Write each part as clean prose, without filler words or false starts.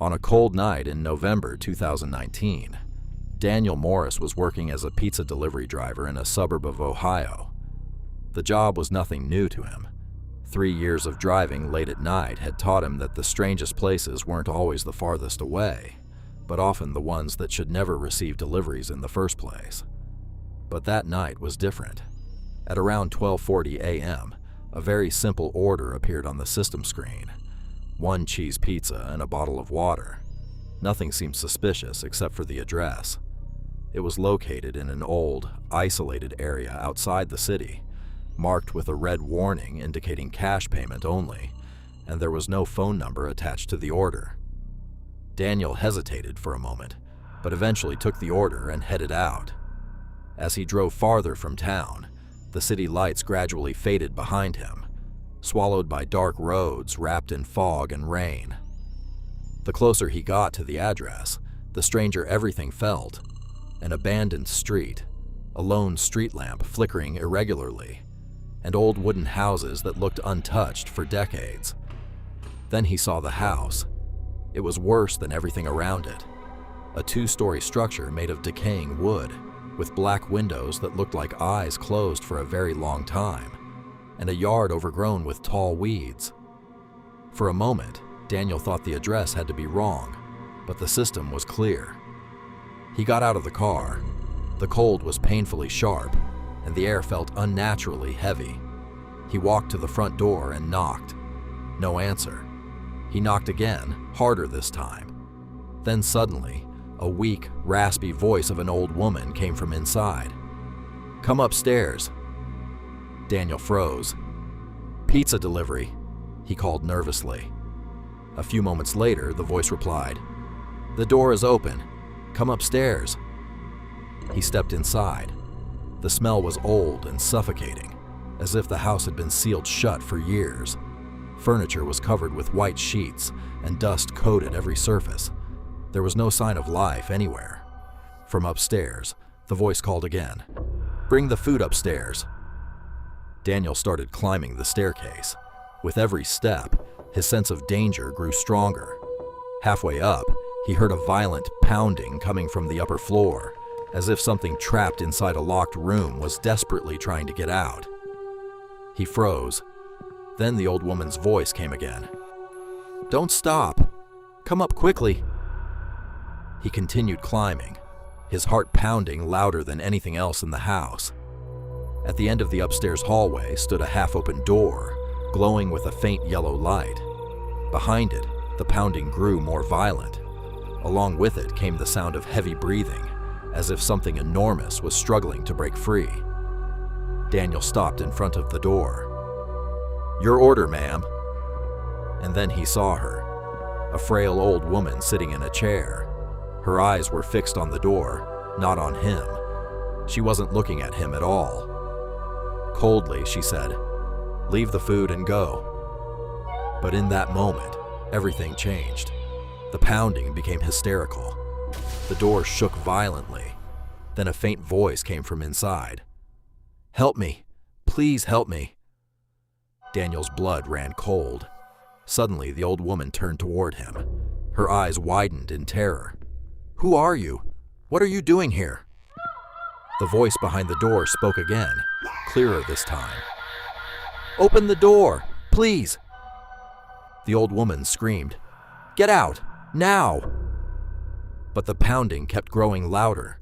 On a cold night in November 2019, Daniel Morris was working as a pizza delivery driver in a suburb of Ohio. The job was nothing new to him. 3 years of driving late at night had taught him that the strangest places weren't always the farthest away, but often the ones that should never receive deliveries in the first place. But that night was different. At around 12:40 a.m., a very simple order appeared on the system screen. 1 cheese pizza and a bottle of water. Nothing seemed suspicious except for the address. It was located in an old, isolated area outside the city, marked with a red warning indicating cash payment only, and there was no phone number attached to the order. Daniel hesitated for a moment, but eventually took the order and headed out. As he drove farther from town, the city lights gradually faded behind him, swallowed by dark roads wrapped in fog and rain. The closer he got to the address, the stranger everything felt. An abandoned street, a lone street lamp flickering irregularly, and old wooden houses that looked untouched for decades. Then he saw the house. It was worse than everything around it. A 2-story structure made of decaying wood, with black windows that looked like eyes closed for a very long time, and a yard overgrown with tall weeds. For a moment, Daniel thought the address had to be wrong, but the system was clear. He got out of the car. The cold was painfully sharp, and the air felt unnaturally heavy. He walked to the front door and knocked. No answer. He knocked again, harder this time. Then suddenly, a weak, raspy voice of an old woman came from inside. "Come upstairs." Daniel froze. "Pizza delivery," he called nervously. A few moments later, the voice replied, "The door is open. Come upstairs." He stepped inside. The smell was old and suffocating, as if the house had been sealed shut for years. Furniture was covered with white sheets, and dust coated every surface. There was no sign of life anywhere. From upstairs, the voice called again, "Bring the food upstairs." Daniel started climbing the staircase. With every step, his sense of danger grew stronger. Halfway up, he heard a violent pounding coming from the upper floor, as if something trapped inside a locked room was desperately trying to get out. He froze. Then the old woman's voice came again. "Don't stop. Come up quickly." He continued climbing, his heart pounding louder than anything else in the house. At the end of the upstairs hallway stood a half-open door, glowing with a faint yellow light. Behind it, the pounding grew more violent. Along with it came the sound of heavy breathing, as if something enormous was struggling to break free. Daniel stopped in front of the door. "Your order, ma'am." And then he saw her, a frail old woman sitting in a chair. Her eyes were fixed on the door, not on him. She wasn't looking at him at all. Coldly, she said, "Leave the food and go." But in that moment, everything changed. The pounding became hysterical. The door shook violently. Then a faint voice came from inside. "Help me. Please help me." Daniel's blood ran cold. Suddenly, the old woman turned toward him. Her eyes widened in terror. "Who are you? What are you doing here?" The voice behind the door spoke again, clearer this time. "Open the door, please!" The old woman screamed, "Get out, now!" But the pounding kept growing louder.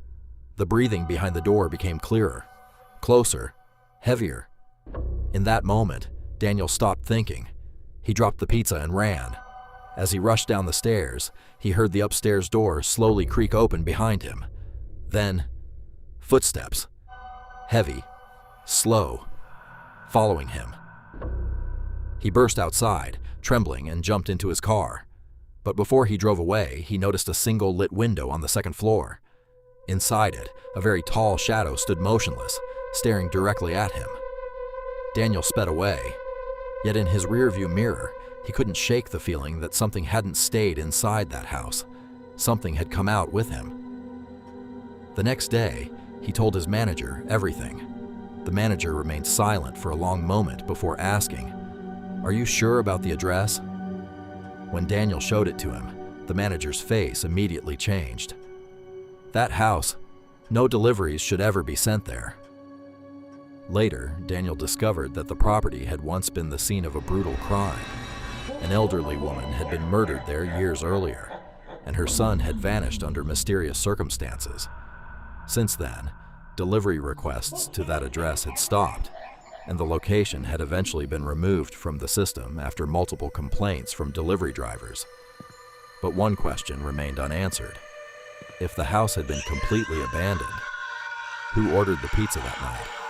The breathing behind the door became clearer, closer, heavier. In that moment, Daniel stopped thinking. He dropped the pizza and ran. As he rushed down the stairs, he heard the upstairs door slowly creak open behind him. Then, footsteps, heavy, slow, following him. He burst outside, trembling, and jumped into his car. But before he drove away, he noticed a single lit window on the second floor. Inside it, a very tall shadow stood motionless, staring directly at him. Daniel sped away. Yet in his rearview mirror, he couldn't shake the feeling that something hadn't stayed inside that house. Something had come out with him. The next day, he told his manager everything. The manager remained silent for a long moment before asking, "Are you sure about the address?" When Daniel showed it to him, The manager's face immediately changed. That house, no deliveries should ever be sent there. Later, Daniel discovered that the property had once been the scene of a brutal crime. An elderly woman had been murdered there years earlier, and her son had vanished under mysterious circumstances. Since then, delivery requests to that address had stopped, and the location had eventually been removed from the system after multiple complaints from delivery drivers. But one question remained unanswered. If the house had been completely abandoned, who ordered the pizza that night?